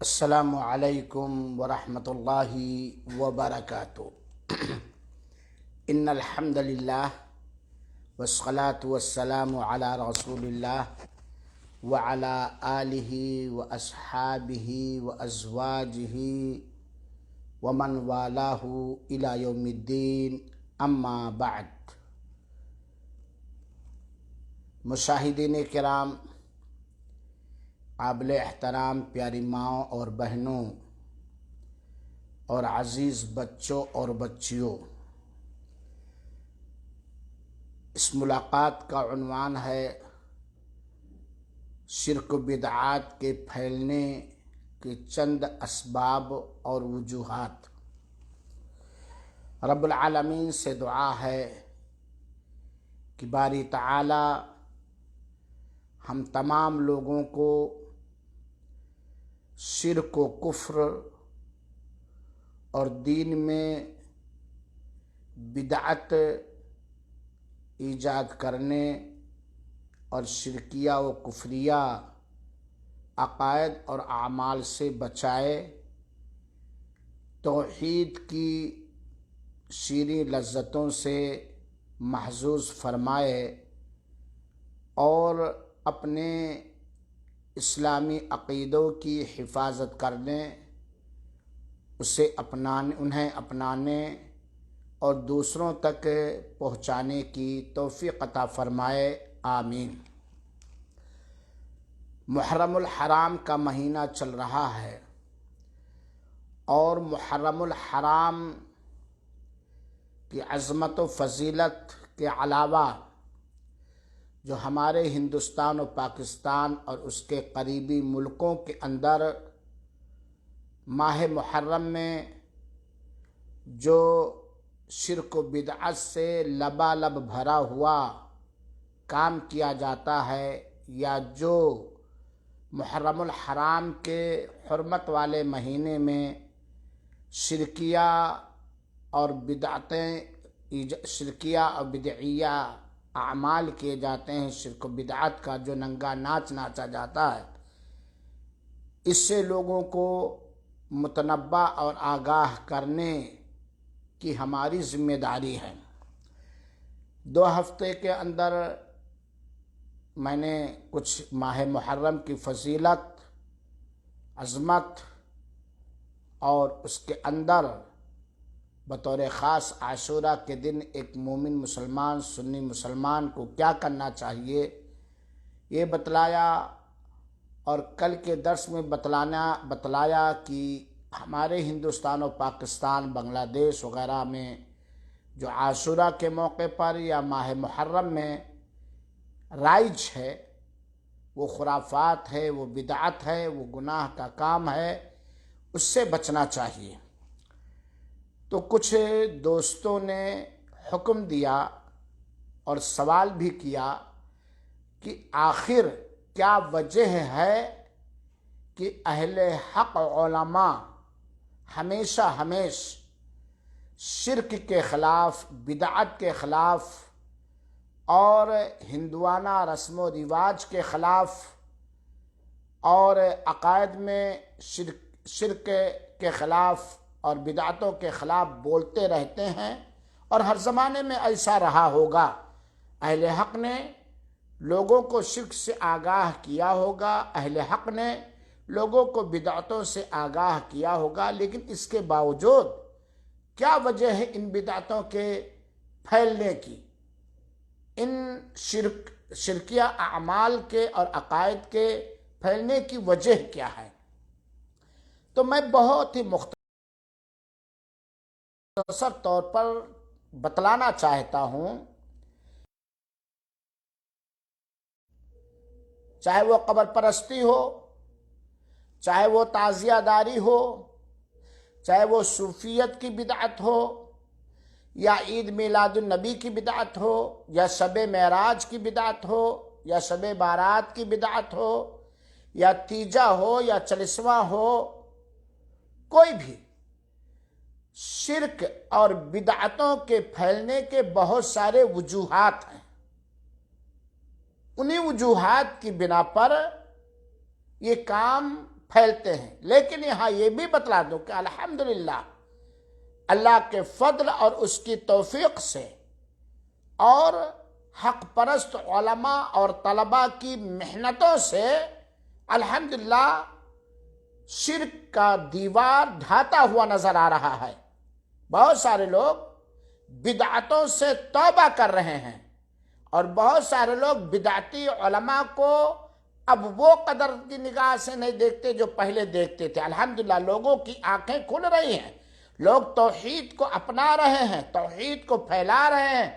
السلام علیکم ورحمۃ اللہ وبرکاتہ۔ ان الحمد للہ والصلاة والسلام علی رسول اللہ وعلی آلہ واصحابہ وازواجہ ومن والاہ الی یوم الدین، اما بعد۔ مشاہدین کرام، قابل احترام پیاری ماؤں اور بہنوں اور عزیز بچوں اور بچیوں، اس ملاقات کا عنوان ہے شرک و بدعات کے پھیلنے کے چند اسباب اور وجوہات۔ رب العالمین سے دعا ہے کہ باری تعالی ہم تمام لوگوں کو شرک و کفر اور دین میں بدعت ایجاد کرنے اور شرکیہ و کفریہ عقائد اور اعمال سے بچائے، توحید کی شیریں لذتوں سے محظوظ فرمائے اور اپنے اسلامی عقیدوں کی حفاظت کرنے، انہیں اپنانے اور دوسروں تک پہنچانے کی توفیق عطا فرمائے، آمین۔ محرم الحرام کا مہینہ چل رہا ہے اور محرم الحرام کی عظمت و فضیلت کے علاوہ جو ہمارے ہندوستان و پاکستان اور اس کے قریبی ملکوں کے اندر ماہ محرم میں جو شرک و بدعت سے لبالب بھرا ہوا کام کیا جاتا ہے، یا جو محرم الحرام کے حرمت والے مہینے میں شرکیہ اور بدعیہ اعمال کیے جاتے ہیں، شرک و بدعت کا جو ننگا ناچ ناچا جاتا ہے، اس سے لوگوں کو متنبہ اور آگاہ کرنے کی ہماری ذمہ داری ہے۔ 2 ہفتے کے اندر میں نے کچھ ماہ محرم کی فضیلت، عظمت اور اس کے اندر بطور خاص عاشورہ کے دن ایک مومن مسلمان، سنی مسلمان کو کیا کرنا چاہیے، یہ بتلایا، اور کل کے درس میں بتلایا کہ ہمارے ہندوستان و پاکستان، بنگلہ دیش وغیرہ میں جو عاشورہ کے موقع پر یا ماہ محرم میں رائج ہے، وہ خرافات ہے، وہ بدعت ہے، وہ گناہ کا کام ہے، اس سے بچنا چاہیے۔ تو کچھ دوستوں نے حکم دیا اور سوال بھی کیا کہ آخر کیا وجہ ہے کہ اہل حق علماء ہمیشہ شرک کے خلاف، بدعت کے خلاف اور ہندوانہ رسم و رواج کے خلاف اور عقائد میں شرک کے خلاف اور بدعتوں کے خلاف بولتے رہتے ہیں، اور ہر زمانے میں ایسا رہا ہوگا۔ اہل حق نے لوگوں کو شرک سے آگاہ کیا ہوگا، اہل حق نے لوگوں کو بدعتوں سے آگاہ کیا ہوگا، لیکن اس کے باوجود کیا وجہ ہے ان بدعتوں کے پھیلنے کی، ان شرکیہ اعمال کے اور عقائد کے پھیلنے کی وجہ کیا ہے؟ تو میں بہت ہی مختصر طور پر بتلانا چاہتا ہوں، چاہے وہ قبر پرستی ہو، چاہے وہ تعزیہ داری ہو، چاہے وہ صوفیت کی بدعت ہو، یا عید میلاد النبی کی بدعت ہو، یا شب معراج کی بدعت ہو، یا شب بارات کی بدعت ہو، یا تیجا ہو، یا چلسواں ہو، کوئی بھی شرک اور بدعتوں کے پھیلنے کے بہت سارے وجوہات ہیں۔ انہی وجوہات کی بنا پر یہ کام پھیلتے ہیں۔ لیکن یہاں یہ بھی بتلا دو کہ الحمدللہ اللہ کے فضل اور اس کی توفیق سے اور حق پرست علماء اور طلباء کی محنتوں سے الحمدللہ شرک کا دیوار ڈھاتا ہوا نظر آ رہا ہے۔ بہت سارے لوگ بدعتوں سے توبہ کر رہے ہیں اور بہت سارے لوگ بدعتی علماء کو اب وہ قدر کی نگاہ سے نہیں دیکھتے جو پہلے دیکھتے تھے۔ الحمدللہ لوگوں کی آنکھیں کھل رہی ہیں، لوگ توحید کو اپنا رہے ہیں، توحید کو پھیلا رہے ہیں،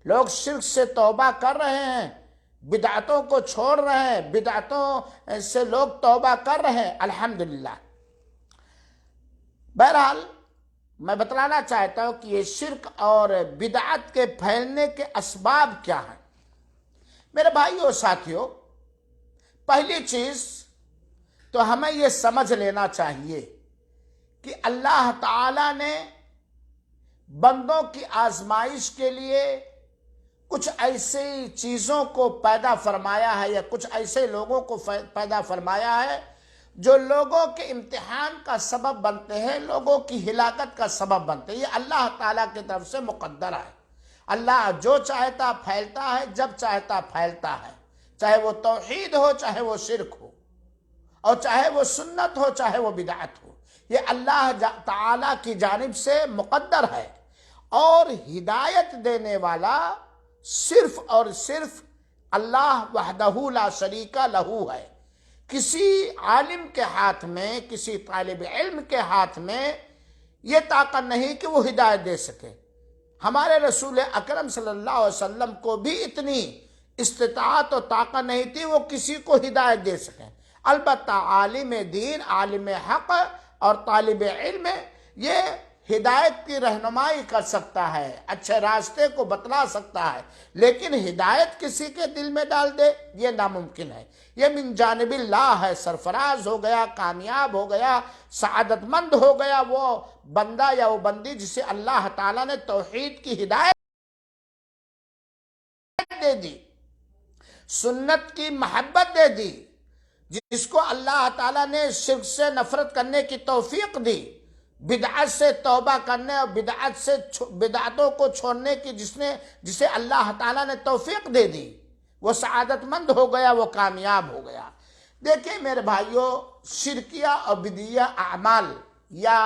لوگ شرک سے توبہ کر رہے ہیں، بدعتوں کو چھوڑ رہے ہیں، بدعتوں سے لوگ توبہ کر رہے ہیں الحمدللہ۔ بہرحال میں بتلانا چاہتا ہوں کہ یہ شرک اور بدعت کے پھیلنے کے اسباب کیا ہیں۔ میرے بھائیو اور ساتھیو، پہلی چیز تو ہمیں یہ سمجھ لینا چاہیے کہ اللہ تعالیٰ نے بندوں کی آزمائش کے لیے کچھ ایسی چیزوں کو پیدا فرمایا ہے یا کچھ ایسے لوگوں کو پیدا فرمایا ہے جو لوگوں کے امتحان کا سبب بنتے ہیں، لوگوں کی ہلاکت کا سبب بنتے ہیں۔ یہ اللہ تعالیٰ کی طرف سے مقدر ہے۔ اللہ جو چاہتا پھیلتا ہے، جب چاہتا پھیلتا ہے، چاہے وہ توحید ہو، چاہے وہ شرک ہو، اور چاہے وہ سنت ہو، چاہے وہ بدعت ہو۔ یہ اللہ تعالیٰ کی جانب سے مقدر ہے، اور ہدایت دینے والا صرف اور صرف اللہ وحدہ لا شریک لہ ہے۔ کسی عالم کے ہاتھ میں، کسی طالب علم کے ہاتھ میں یہ طاقت نہیں کہ وہ ہدایت دے سکے۔ ہمارے رسول اکرم صلی اللہ علیہ وسلم کو بھی اتنی استطاعت و طاقت نہیں تھی وہ کسی کو ہدایت دے سکیں۔ البتہ عالم دین، عالم حق اور طالب علم یہ ہدایت کی رہنمائی کر سکتا ہے، اچھے راستے کو بتلا سکتا ہے، لیکن ہدایت کسی کے دل میں ڈال دے یہ ناممکن ہے۔ یہ من جانب اللہ ہے۔ سرفراز ہو گیا، کامیاب ہو گیا، سعادت مند ہو گیا وہ بندہ یا وہ بندی جسے اللہ تعالیٰ نے توحید کی ہدایت دے دی، سنت کی محبت دے دی، جس کو اللہ تعالیٰ نے شرک سے نفرت کرنے کی توفیق دی، بدعت سے توبہ کرنے اور بدعتوں کو چھوڑنے کی جسے اللہ تعالیٰ نے توفیق دے دی، وہ سعادت مند ہو گیا، وہ کامیاب ہو گیا۔ دیکھیں میرے بھائیوں، شرکیہ اور بدعیہ اعمال یا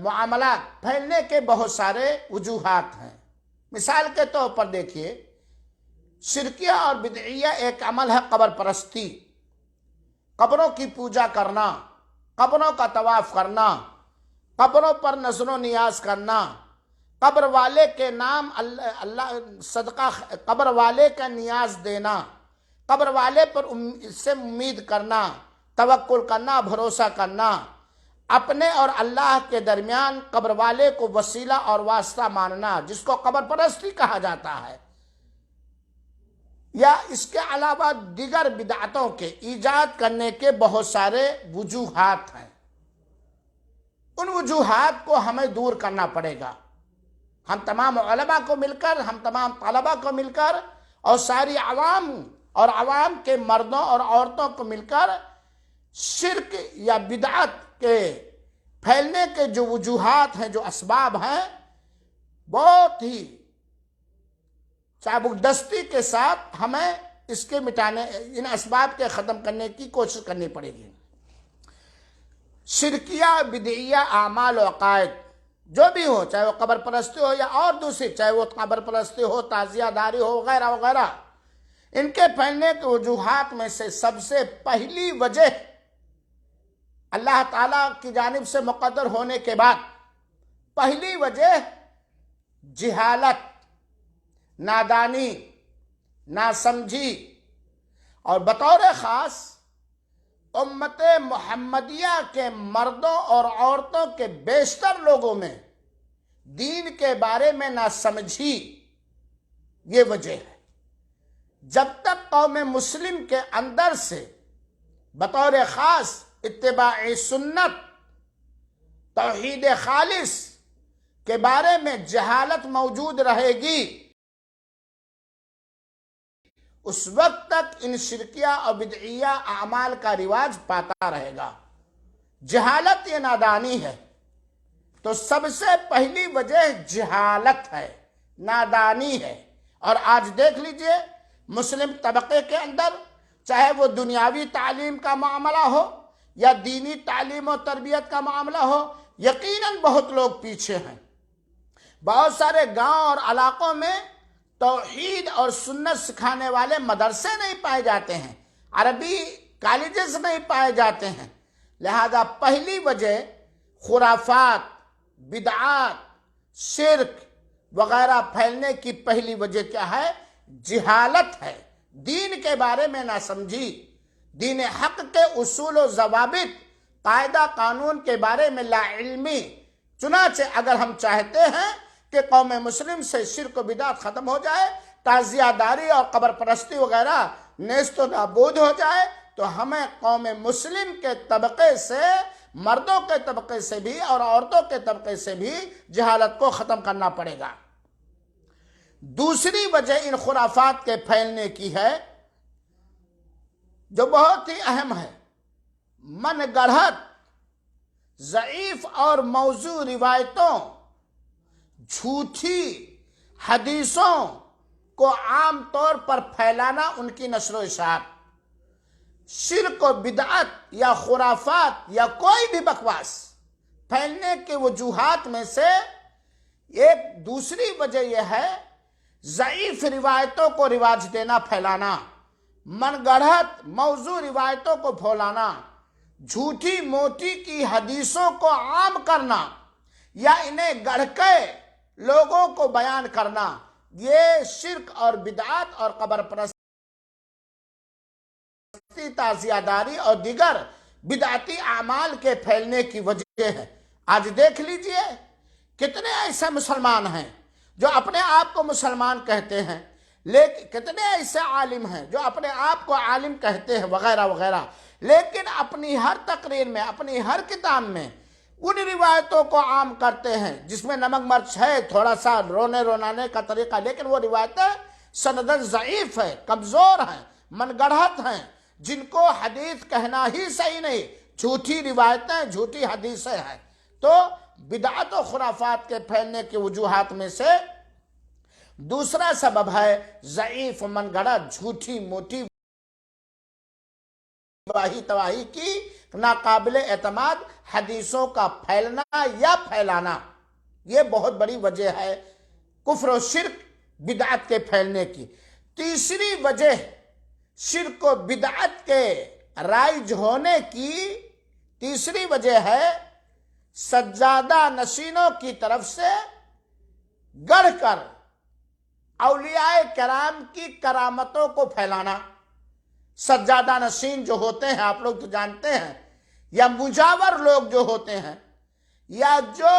معاملات پھیلنے کے بہت سارے وجوہات ہیں۔ مثال کے طور پر دیکھیے، شرکیہ اور بدعیہ ایک عمل ہے قبر پرستی، قبروں کی پوجا کرنا، قبروں کا طواف کرنا، قبروں پر نظر و نیاز کرنا، قبر والے کے نام اللہ صدقہ، قبر والے کا نیاز دینا، قبر والے پر سے امید کرنا، توکل کرنا، بھروسہ کرنا، اپنے اور اللہ کے درمیان قبر والے کو وسیلہ اور واسطہ ماننا، جس کو قبر پرستی کہا جاتا ہے، یا اس کے علاوہ دیگر بدعتوں کے ایجاد کرنے کے بہت سارے وجوہات ہیں۔ ان وجوہات کو ہمیں دور کرنا پڑے گا۔ ہم تمام علماء کو مل کر، ہم تمام طلباء کو مل کر، اور ساری عوام اور عوام کے مردوں اور عورتوں کو مل کر شرک یا بدعت کے پھیلنے کے جو وجوہات ہیں، جو اسباب ہیں، بہت ہی چابکدستی کے ساتھ ہمیں اس کے مٹانے، ان اسباب کے ختم کرنے کی کوشش کرنی پڑے گی۔ شرکیہ بدعیہ اعمال و عقائد جو بھی ہو، چاہے وہ قبر پرستی ہو یا اور دوسری، چاہے وہ قبر پرستی ہو، تعزیہ داری ہو، وغیرہ وغیرہ، ان کے پھیلنے کے وجوہات میں سے سب سے پہلی وجہ اللہ تعالیٰ کی جانب سے مقدر ہونے کے بعد پہلی وجہ جہالت، نادانی، ناسمجھی، اور بطور خاص امت محمدیہ کے مردوں اور عورتوں کے بیشتر لوگوں میں دین کے بارے میں ناسمجھی یہ وجہ ہے۔ جب تک قوم مسلم کے اندر سے بطور خاص اتباع سنت، توحید خالص کے بارے میں جہالت موجود رہے گی، اس وقت تک ان شرکیہ اور بدعیہ اعمال کا رواج پاتا رہے گا۔ جہالت یہ نادانی ہے، تو سب سے پہلی وجہ جہالت ہے، نادانی ہے۔ اور آج دیکھ لیجئے مسلم طبقے کے اندر، چاہے وہ دنیاوی تعلیم کا معاملہ ہو یا دینی تعلیم و تربیت کا معاملہ ہو، یقیناً بہت لوگ پیچھے ہیں۔ بہت سارے گاؤں اور علاقوں میں توحید اور سنت سکھانے والے مدرسے نہیں پائے جاتے ہیں، عربی کالجز نہیں پائے جاتے ہیں۔ لہذا پہلی وجہ خرافات، بدعات، شرک وغیرہ پھیلنے کی پہلی وجہ کیا ہے؟ جہالت ہے، دین کے بارے میں نہ سمجھی، دین حق کے اصول و ضوابط، قاعدہ قانون کے بارے میں لا علمی۔ چنانچہ اگر ہم چاہتے ہیں کہ قوم مسلم سے شرک و بدعت ختم ہو جائے، تعزیہ داری اور قبر پرستی وغیرہ نیست و نابود ہو جائے، تو ہمیں قوم مسلم کے طبقے سے، مردوں کے طبقے سے بھی اور عورتوں کے طبقے سے بھی جہالت کو ختم کرنا پڑے گا۔ دوسری وجہ ان خرافات کے پھیلنے کی ہے، جو بہت ہی اہم ہے، من گڑھت ضعیف اور موضوع روایتوں، جھوٹی حدیثوں کو عام طور پر پھیلانا، ان کی نشر و اشاعت۔ شرک و بدعت یا خرافات یا کوئی بھی بکواس پھیلنے کے وجوہات میں سے ایک دوسری وجہ یہ ہے، ضعیف روایتوں کو رواج دینا، پھیلانا، من گڑھت موضوع روایتوں کو پھیلانا، جھوٹی موٹی کی حدیثوں کو عام کرنا یا انہیں گڑھ کے لوگوں کو بیان کرنا، یہ شرک اور بدعات اور قبر پرستی، تعزیہ داری اور دیگر بدعتی اعمال کے پھیلنے کی وجہ ہے۔ آج دیکھ لیجئے کتنے ایسے مسلمان ہیں جو اپنے آپ کو مسلمان کہتے ہیں، لیکن کتنے ایسے عالم ہیں جو اپنے آپ کو عالم کہتے ہیں وغیرہ وغیرہ، لیکن اپنی ہر تقریر میں، اپنی ہر کتاب میں ان روایتوں کو عام کرتے ہیں جس میں نمک مرچ ہے، تھوڑا سا رونے رونانے کا طریقہ، لیکن وہ روایتیں سندن ضعیف ہے، کمزور ہیں، من گڑھت ہیں، جن کو حدیث کہنا ہی صحیح نہیں، جھوٹی روایتیں، جھوٹی حدیثیں ہیں۔ تو بدعت و خرافات کے پھیلنے کے وجوہات میں سے دوسرا سبب ہے ضعیف، من گڑھت، جھوٹی موٹی، واہی تواہی کی ناقابل اعتماد حدیثوں کا پھیلنا یا پھیلانا، یہ بہت بڑی وجہ ہے کفر و شرک بدعت کے پھیلنے کی۔ تیسری وجہ شرک و بدعت کے رائج ہونے کی تیسری وجہ ہے سجادہ نشینوں کی طرف سے گڑھ کر اولیاء کرام کی کرامتوں کو پھیلانا۔ سجادہ نشین جو ہوتے ہیں، آپ لوگ تو جانتے ہیں، یا مجاور لوگ جو ہوتے ہیں، یا جو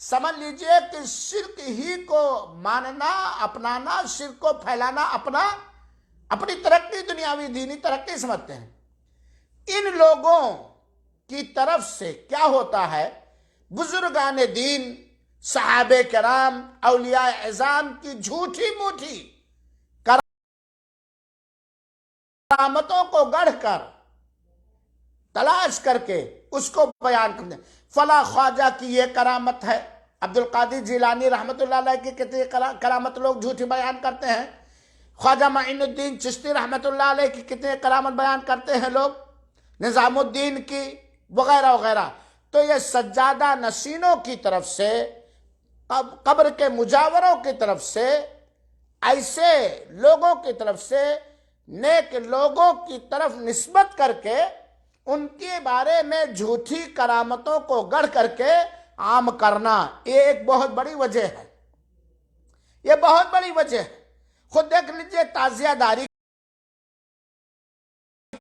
سمجھ لیجئے کہ شرک ہی کو ماننا، اپنانا، شرک کو پھیلانا اپنی ترقی، دنیاوی دینی ترقی سمجھتے ہیں، ان لوگوں کی طرف سے کیا ہوتا ہے؟ بزرگان دین، صحابہ کرام، اولیاء اعظام کی جھوٹی موٹی کرامتوں کو گڑھ کر، تلاش کر کے اس کو بیان کرتے ہیں۔ فلاں خواجہ کی یہ کرامت ہے، عبدالقادر جیلانی رحمت اللہ علیہ کی کتنی کرامت لوگ جھوٹی بیان کرتے ہیں، خواجہ معین الدین چشتی رحمت اللہ علیہ کی کتنے کرامت بیان کرتے ہیں لوگ، نظام الدین کی وغیرہ وغیرہ۔ تو یہ سجادہ نشینوں کی طرف سے، قبر کے مجاوروں کی طرف سے، ایسے لوگوں کی طرف سے، نیک لوگوں کی طرف نسبت کر کے ان کے بارے میں جھوٹی کرامتوں کو گڑھ کر کے عام کرنا، یہ ایک بہت بڑی وجہ ہے، یہ بہت بڑی وجہ ہے۔ خود دیکھ لیجئے تعزیہ داری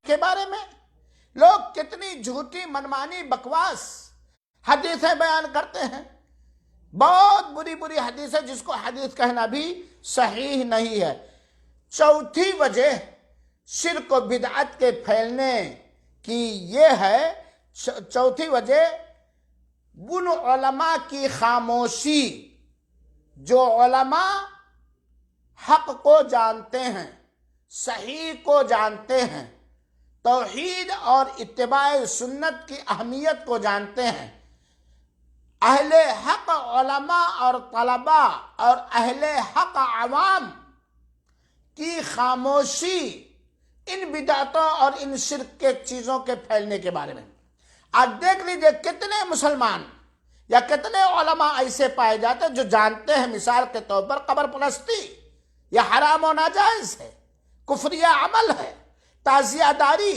کے بارے میں لوگ کتنی جھوٹی منمانی بکواس حدیثیں بیان کرتے ہیں، بہت بری بری حدیثیں جس کو حدیث کہنا بھی صحیح نہیں ہے۔ چوتھی وجہ شرک و بدعت کے پھیلنے کی یہ ہے، چوتھی وجہ ان علماء کی خاموشی جو علماء حق کو جانتے ہیں، صحیح کو جانتے ہیں، توحید اور اتباع سنت کی اہمیت کو جانتے ہیں، اہل حق علماء اور طلباء اور اہل حق عوام کی خاموشی ان بدعتوں اور ان شرک کے چیزوں کے پھیلنے کے بارے میں۔ آج دیکھ لیجئے کتنے مسلمان یا کتنے علماء ایسے پائے جاتے ہیں جو جانتے ہیں مثال کے طور پر قبر پرستی یہ حرام و ناجائز ہے، کفریہ عمل ہے، تعزیہ داری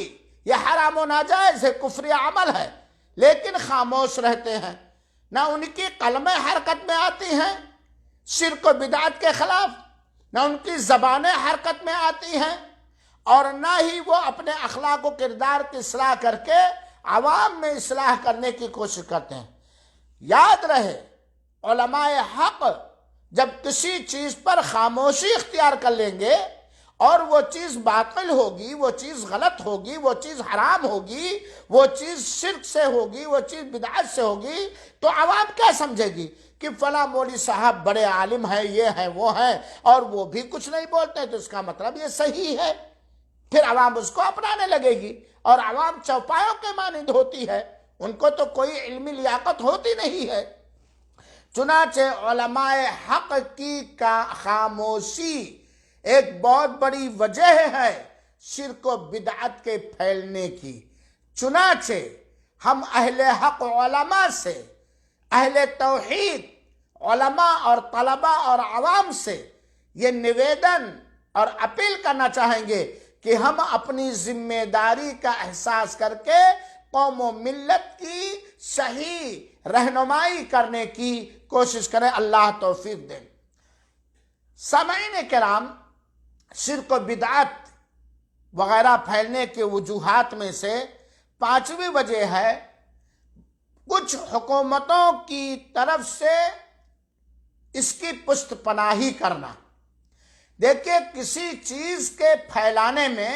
یہ حرام و ناجائز ہے، کفریہ عمل ہے، لیکن خاموش رہتے ہیں۔ نہ ان کی قلمیں حرکت میں آتی ہیں شرک و بدعت کے خلاف، نہ ان کی زبانیں حرکت میں آتی ہیں، اور نہ ہی وہ اپنے اخلاق و کردار کی اصلاح کر کے عوام میں اصلاح کرنے کی کوشش کرتے ہیں۔ یاد رہے علماء حق جب کسی چیز پر خاموشی اختیار کر لیں گے اور وہ چیز باطل ہوگی، وہ چیز غلط ہوگی، وہ چیز حرام ہوگی، وہ چیز شرک سے ہوگی، وہ چیز بدعت سے ہوگی، تو عوام کیا سمجھے گی کہ فلاں مولوی صاحب بڑے عالم ہیں، یہ ہیں وہ ہیں، اور وہ بھی کچھ نہیں بولتے تو اس کا مطلب یہ صحیح ہے۔ پھر عوام اس کو اپنانے لگے گی، اور عوام چوپایوں کے مانند ہوتی ہے، ان کو تو کوئی علمی لیاقت ہوتی نہیں ہے۔ چنانچہ علماء حق کی خاموشی ایک بہت بڑی وجہ ہے شرک و بدعت کے پھیلنے کی۔ چنانچہ ہم اہل حق علماء سے، اہل توحید علماء اور طلباء اور عوام سے یہ نویدن اور اپیل کرنا چاہیں گے کہ ہم اپنی ذمہ داری کا احساس کر کے قوم و ملت کی صحیح رہنمائی کرنے کی کوشش کریں۔ اللہ توفیق دیں۔ سامعین کرام، شرک و بدعت وغیرہ پھیلنے کے وجوہات میں سے پانچویں وجہ ہے کچھ حکومتوں کی طرف سے اس کی پشت پناہی کرنا۔ دیکھیے کسی چیز کے پھیلانے میں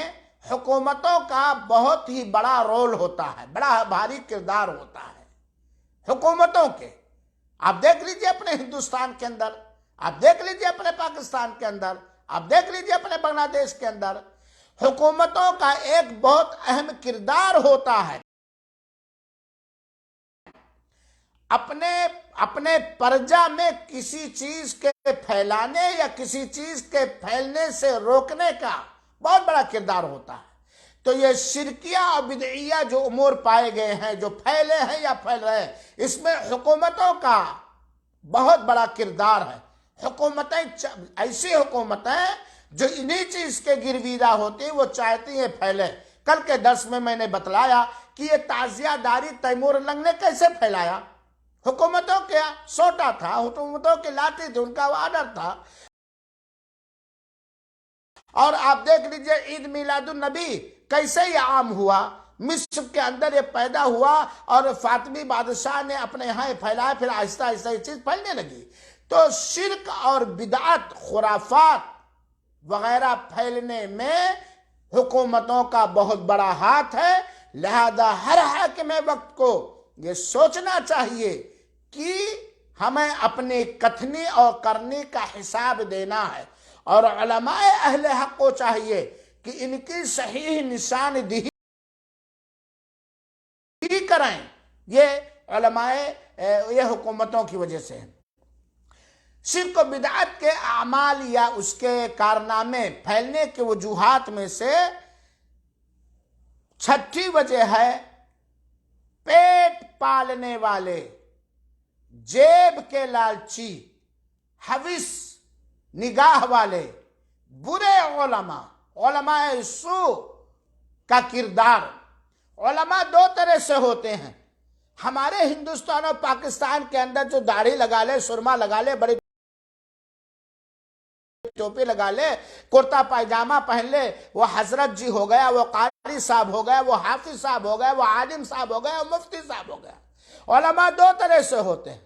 حکومتوں کا بہت ہی بڑا رول ہوتا ہے، بڑا بھاری کردار ہوتا ہے حکومتوں کے۔ آپ دیکھ لیجئے اپنے ہندوستان کے اندر، آپ دیکھ لیجئے اپنے پاکستان کے اندر، آپ دیکھ لیجئے اپنے بنگلہ دیش کے اندر، حکومتوں کا ایک بہت اہم کردار ہوتا ہے اپنے پرجا میں کسی چیز کے پھیلانے یا کسی چیز کے پھیلنے سے روکنے کا بہت بڑا کردار ہوتا ہے۔ تو یہ شرکیہ اور بدعیہ جو امور پائے گئے ہیں، جو پھیلے ہیں یا پھیل رہے ہیں، اس میں حکومتوں کا بہت بڑا کردار ہے۔ حکومتیں ایسی حکومتیں جو انہی چیز کے گرویدہ ہوتی ہیں، وہ چاہتی ہیں پھیلے۔ کل کے درس میں میں نے بتلایا کہ یہ تعزیہ داری تیمور لنگ نے کیسے پھیلایا۔ حکومتوں کا سوٹا تھا، حکومتوں کی لاٹھی تھی، ان کا وہ آرڈر تھا۔ اور آپ دیکھ لیجئے عید میلاد النبی کیسے یہ عام ہوا، مصر کے اندر یہ پیدا ہوا اور فاطمی بادشاہ نے اپنے یہاں پھیلایا، پھر آہستہ آہستہ یہ چیز پھیلنے لگی۔ تو شرک اور بدعت، خرافات وغیرہ پھیلنے میں حکومتوں کا بہت بڑا ہاتھ ہے۔ لہذا ہر حاکم وقت کو یہ سوچنا چاہیے کہ ہمیں اپنی کتھنی اور کرنی کا حساب دینا ہے، اور علماء اہل حق کو چاہیے کہ ان کی صحیح نشاندہی کریں۔ یہ علماء یہ حکومتوں کی وجہ سے ہے۔ شرک و بدعت کے اعمال یا اس کے کارنامے پھیلنے کے وجوہات میں سے چھٹی وجہ ہے پیٹ پالنے والے، جیب کے لالچی، حوث نگاہ والے، برے علماء سوء کا کردار۔ علماء دو طرح سے ہوتے ہیں۔ ہمارے ہندوستان اور پاکستان کے اندر جو داڑھی لگا لے، سرما لگا لے، بڑی ٹوپی لگا لے، کرتا پائجامہ پہن لے، وہ حضرت جی ہو گیا، وہ قاری صاحب ہو گیا، وہ حافظ صاحب ہو گیا، وہ عالم صاحب ہو گیا، وہ مفتی صاحب ہو گیا۔ علماء دو طرح سے ہوتے ہیں۔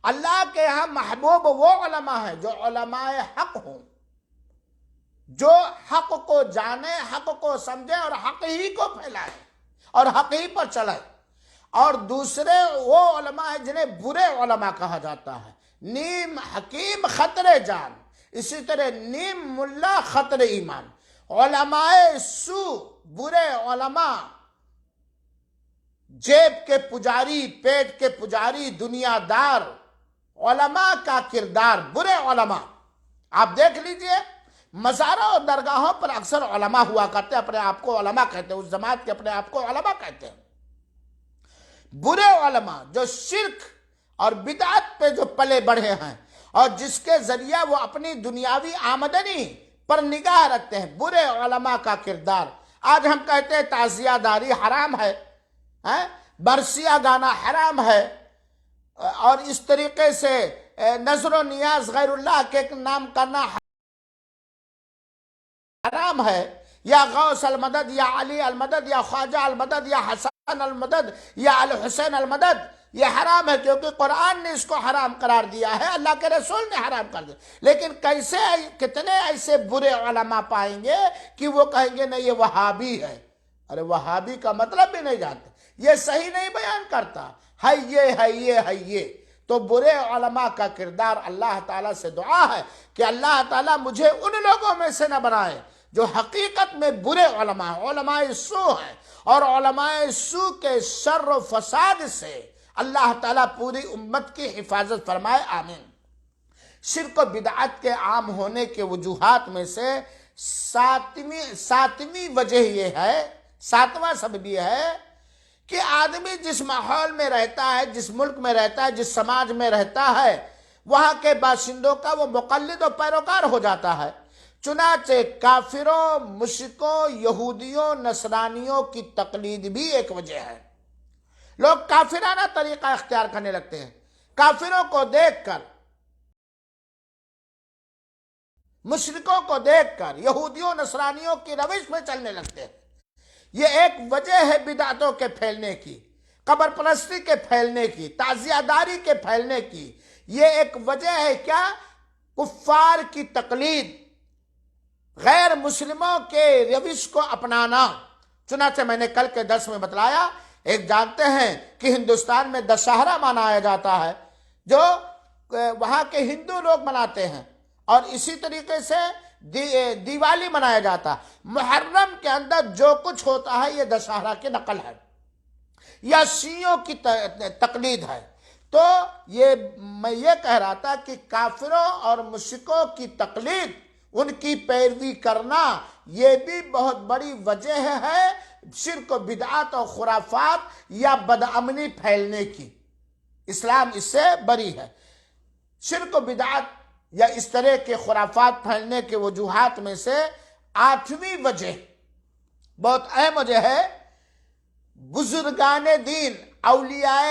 اللہ کے یہاں محبوب وہ علماء ہیں جو علماء حق ہوں، جو حق کو جانے، حق کو سمجھے اور حق ہی کو پھیلائے اور حق ہی پر چلے۔ اور دوسرے وہ علماء ہیں جنہیں برے علماء کہا جاتا ہے، نیم حکیم خطر جان، اسی طرح نیم ملا خطر ایمان۔ علماء سو، برے علماء، جیب کے پجاری، پیٹ کے پجاری، دنیا دار علماء کا کردار، برے علماء. آپ دیکھ لیجئے مزاروں اور درگاہوں پر اکثر علماء ہوا کرتے ہیں، اپنے آپ کو علماء کہتے ہیں، اس جماعت کے اپنے آپ کو علماء کہتے ہیں. برے علماء جو شرک اور بدعت پہ جو پلے بڑھے ہیں اور جس کے ذریعہ وہ اپنی دنیاوی آمدنی پر نگاہ رکھتے ہیں، برے علماء کا کردار. آج ہم کہتے ہیں تعزیہ داری حرام ہے، برسیہ گانا حرام ہے، اور اس طریقے سے نظر و نیاز غیر اللہ کے نام کرنا حرام ہے، یا غوث المدد یا علی المدد یا خواجہ المدد یا حسن المدد یا الحسین المدد، یہ حرام ہے کیونکہ قرآن نے اس کو حرام قرار دیا ہے، اللہ کے رسول نے حرام کر دیا. لیکن کتنے ایسے برے علماء پائیں گے کہ وہ کہیں گے نہیں یہ وہابی ہے. ارے وہابی کا مطلب بھی نہیں جانتے، یہ صحیح نہیں بیان کرتا، ہے یہ. تو برے علماء کا کردار، اللہ تعالیٰ سے دعا ہے کہ اللہ تعالیٰ مجھے ان لوگوں میں سے نہ بنائے جو حقیقت میں برے علماء ہیں، علماء سو ہیں، اور علماء سو کے شر و فساد سے اللہ تعالیٰ پوری امت کی حفاظت فرمائے، آمین. شرک و بدعت کے عام ہونے کے وجوہات میں سے ساتویں وجہ یہ ہے، ساتواں سبب یہ ہے کہ آدمی جس ماحول میں رہتا ہے، جس ملک میں رہتا ہے، جس سماج میں رہتا ہے، وہاں کے باشندوں کا وہ مقلد و پیروکار ہو جاتا ہے. چنانچہ کافروں، مشرکوں، یہودیوں، نصرانیوں کی تقلید بھی ایک وجہ ہے. لوگ کافرانہ طریقہ اختیار کرنے لگتے ہیں، کافروں کو دیکھ کر، مشرکوں کو دیکھ کر یہودیوں نصرانیوں کی روش میں چلنے لگتے ہیں. یہ ایک وجہ ہے بدعتوں کے پھیلنے کی، قبر پرستی کے پھیلنے کی، تعزیہ داری کے پھیلنے کی. یہ ایک وجہ ہے کیا؟ کفار کی تقلید، غیر مسلموں کے روش کو اپنانا. چنانچہ میں نے کل کے درس میں بتلایا، ایک جانتے ہیں کہ ہندوستان میں دشہرا منایا جاتا ہے جو وہاں کے ہندو لوگ مناتے ہیں، اور اسی طریقے سے دیوالی منایا جاتا ہے. محرم کے اندر جو کچھ ہوتا ہے یہ دشہرا کی نقل ہے یا شیعوں کی تقلید ہے. تو میں یہ کہہ رہا تھا کہ کافروں اور مشرکوں کی تقلید، ان کی پیروی کرنا، یہ بھی بہت بڑی وجہ ہے شرک و بدعات اور خرافات یا بدامنی پھیلنے کی. اسلام اس سے بری ہے. شرک و بدعات یا اس طرح کے خرافات پھیلنے کے وجوہات میں سے 8ویں وجہ بہت اہم وجہ ہے، بزرگان دین، اولیاء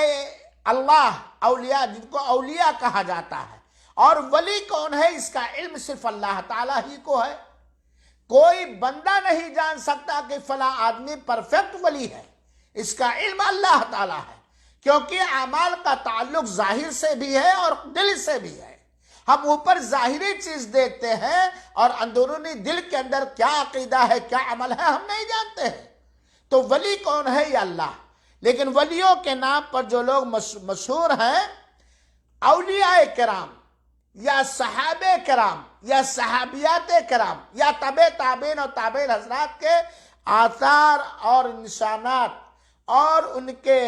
اللہ، اولیاء جن کو اولیاء کہا جاتا ہے. اور ولی کون ہے اس کا علم صرف اللہ تعالیٰ ہی کو ہے. کوئی بندہ نہیں جان سکتا کہ فلاں آدمی پرفیکٹ ولی ہے، اس کا علم اللہ تعالیٰ ہے، کیونکہ اعمال کا تعلق ظاہر سے بھی ہے اور دل سے بھی ہے. ہم اوپر ظاہری چیز دیکھتے ہیں اور اندرونی دل کے اندر کیا عقیدہ ہے، کیا عمل ہے، ہم نہیں جانتے ہیں. تو ولی کون ہے؟ یا اللہ. لیکن ولیوں کے نام پر جو لوگ مشہور ہیں، اولیاء کرام یا صحابہ کرام یا صحابیات کرام یا تابع تابعین اور تابعین حضرات کے آثار اور نشانات اور ان کے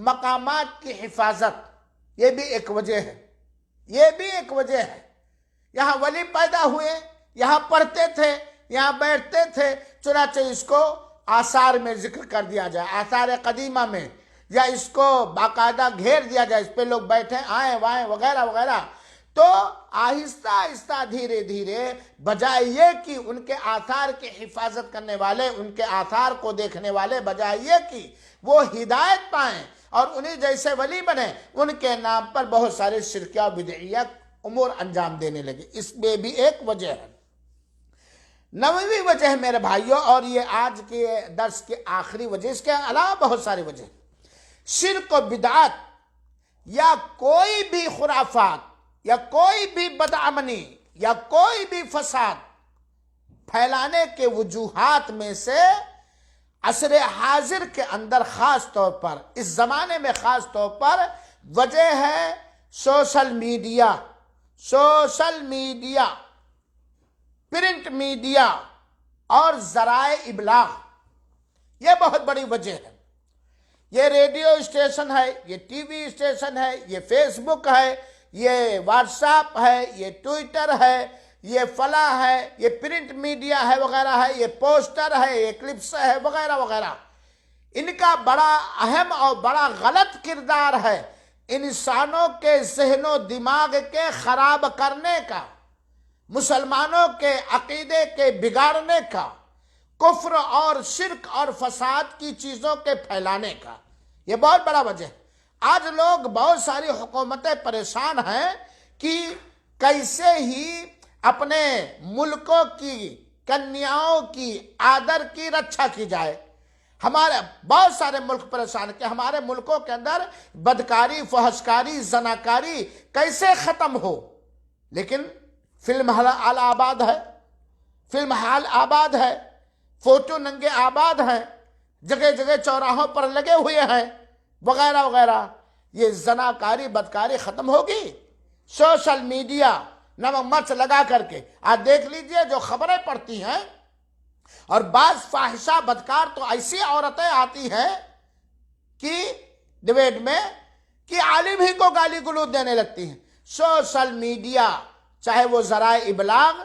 مقامات کی حفاظت، یہ بھی ایک وجہ ہے. یہ بھی ایک وجہ ہے. یہاں ولی پیدا ہوئے، یہاں پڑھتے تھے، یہاں بیٹھتے تھے، چنانچہ اس کو آثار میں ذکر کر دیا جائے، آثار قدیمہ میں، یا اس کو باقاعدہ گھیر دیا جائے، اس پہ لوگ بیٹھیں آئیں وائیں وغیرہ وغیرہ. تو آہستہ آہستہ دھیرے دھیرے بجائے یہ کہ ان کے آثار کی حفاظت کرنے والے، ان کے آثار کو دیکھنے والے، بجائے یہ کہ وہ ہدایت پائیں اور انہی جیسے ولی بنے، ان کے نام پر بہت سارے شرکیہ و بدعیہ امور انجام دینے لگے. اس میں بھی ایک وجہ ہے. 9ویں وجہ ہے میرے بھائیوں، اور یہ آج کے درس کی آخری وجہ، اس کے علاوہ بہت ساری وجہ. شرک و بدعات یا کوئی بھی خرافات یا کوئی بھی بدعمنی یا کوئی بھی فساد پھیلانے کے وجوہات میں سے عصر حاضر کے اندر خاص طور پر، اس زمانے میں خاص طور پر وجہ ہے social media. Social media, print media, اور ذرائع ابلاغ، یہ بہت بڑی وجہ ہے۔ یہ ریڈیو اسٹیشن ہے، یہ ٹی وی اسٹیشن ہے، یہ فیس بک ہے، یہ واٹس ایپ ہے، یہ ٹویٹر ہے، یہ فلاں ہے، یہ پرنٹ میڈیا ہے وغیرہ ہے، یہ پوسٹر ہے، یہ کلپس ہے وغیرہ وغیرہ۔ ان کا بڑا اہم اور بڑا غلط کردار ہے انسانوں کے ذہن و دماغ کے خراب کرنے کا، مسلمانوں کے عقیدے کے بگاڑنے کا، کفر اور شرک اور فساد کی چیزوں کے پھیلانے کا۔ یہ بہت بڑا وجہ ہے۔ آج لوگ، بہت ساری حکومتیں پریشان ہیں کہ کیسے ہی اپنے ملکوں کی کنیاؤں کی آدر کی رکشا کی جائے۔ ہمارے بہت سارے ملک پریشان کہ ہمارے ملکوں کے اندر بدکاری، فحشکاری، زناکاری کیسے ختم ہو، لیکن فلم ہال آباد ہے، فلم ہال آباد ہے، فوٹو ننگے آباد ہیں، جگہ جگہ چوراہوں پر لگے ہوئے ہیں وغیرہ وغیرہ۔ یہ زناکاری، بدکاری ختم ہوگی؟ سوشل میڈیا نمک مرچ لگا کر کے آج دیکھ لیجئے جو خبریں پڑتی ہیں، اور بعض فاحشہ بدکار تو ایسی عورتیں آتی ہیں کہ ڈیبیٹ میں کہ عالم ہی کو گالی گلوچ دینے لگتی ہیں۔ سوشل میڈیا، چاہے وہ ذرائع ابلاغ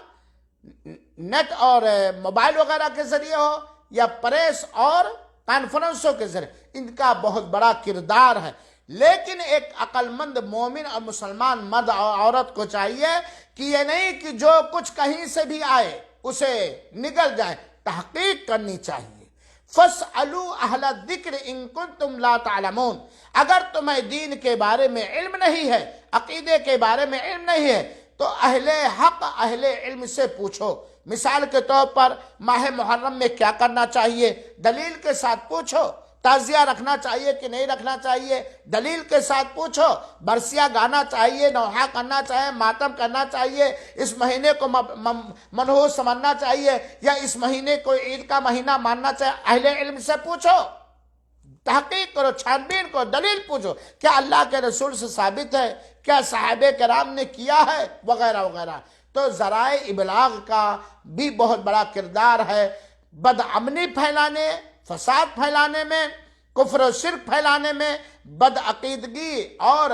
نیٹ اور موبائل وغیرہ کے ذریعے ہو یا پریس اور کانفرنسوں کے ذریعے، ان کا بہت بڑا کردار ہے۔ لیکن ایک عقل مند مومن اور مسلمان مرد اور عورت کو چاہیے کہ یہ نہیں کہ جو کچھ کہیں سے بھی آئے اسے نگل جائے، تحقیق کرنی چاہیے۔ فَاسْأَلُوا أَهْلَ الذِّكْرِ إِن كُنتُمْ لَا تَعْلَمُونَ، اگر تمہیں دین کے بارے میں علم نہیں ہے، عقیدے کے بارے میں علم نہیں ہے، تو اہل حق، اہل علم سے پوچھو۔ مثال کے طور پر ماہ محرم میں کیا کرنا چاہیے، دلیل کے ساتھ پوچھو۔ تعزیہ رکھنا چاہیے کہ نہیں رکھنا چاہیے، دلیل کے ساتھ پوچھو۔ برسیاں گانا چاہیے، نوحہ کرنا چاہیے، ماتم کرنا چاہیے، اس مہینے کو منحوس سمجھنا چاہیے یا اس مہینے کو عید کا مہینہ ماننا چاہیے، اہل علم سے پوچھو، تحقیق کرو، چھانبین کرو، دلیل پوچھو، کیا اللہ کے رسول سے ثابت ہے، کیا صحابہ کرام نے کیا ہے وغیرہ وغیرہ۔ تو ذرائع ابلاغ کا بھی بہت بڑا کردار ہے بدامنی پھیلانے، فساد پھیلانے میں، کفر و شرک پھیلانے میں، بدعقیدگی اور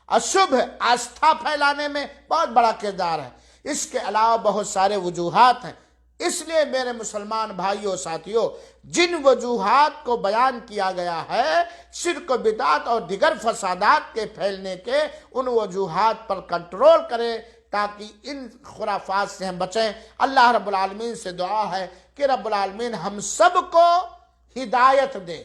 اشبھ آستھا پھیلانے میں بہت بڑا کردار ہے۔ اس کے علاوہ بہت سارے وجوہات ہیں۔ اس لیے میرے مسلمان بھائیوں ساتھیوں، جن وجوہات کو بیان کیا گیا ہے شرک و بدعت اور دیگر فسادات کے پھیلنے کے، ان وجوہات پر کنٹرول کریں تاکہ ان خرافات سے ہم بچیں۔ اللہ رب العالمین سے دعا ہے کہ رب العالمین ہم سب کو ہدایت دے۔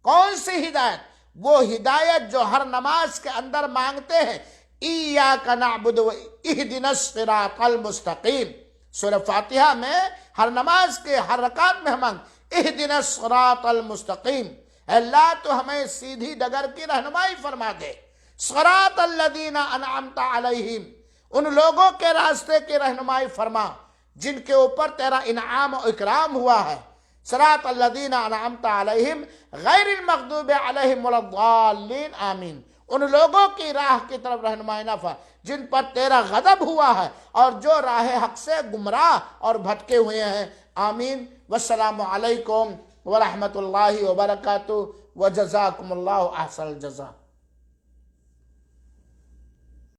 کون سی ہدایت؟ وہ ہدایت جو ہر نماز کے اندر مانگتے ہیں، ایاک نعبد و اہدنا الصراط المستقیم۔ سورہ فاتحہ میں ہر نماز کے ہر رکعت میں ہم اہدنا الصراط المستقیم، اے اللہ تو ہمیں سیدھی ڈگر کی رہنمائی فرما دے۔ صراط الذین انعمت علیہم، ان لوگوں کے راستے کی رہنمائی فرما جن کے اوپر تیرا انعام و اکرام ہوا ہے۔ صراط الذین انعمت علیہم غیر المغضوب علیہم ولا الضالین، آمین۔ ان لوگوں کی راہ کی طرف رہنمائی نہ فرما جن پر تیرا غضب ہوا ہے اور جو راہ حق سے گمراہ اور بھٹکے ہوئے ہیں، آمین۔ والسلام علیکم ورحمۃ اللہ وبرکاتہ، وجزاکم اللہ احسن الجزا۔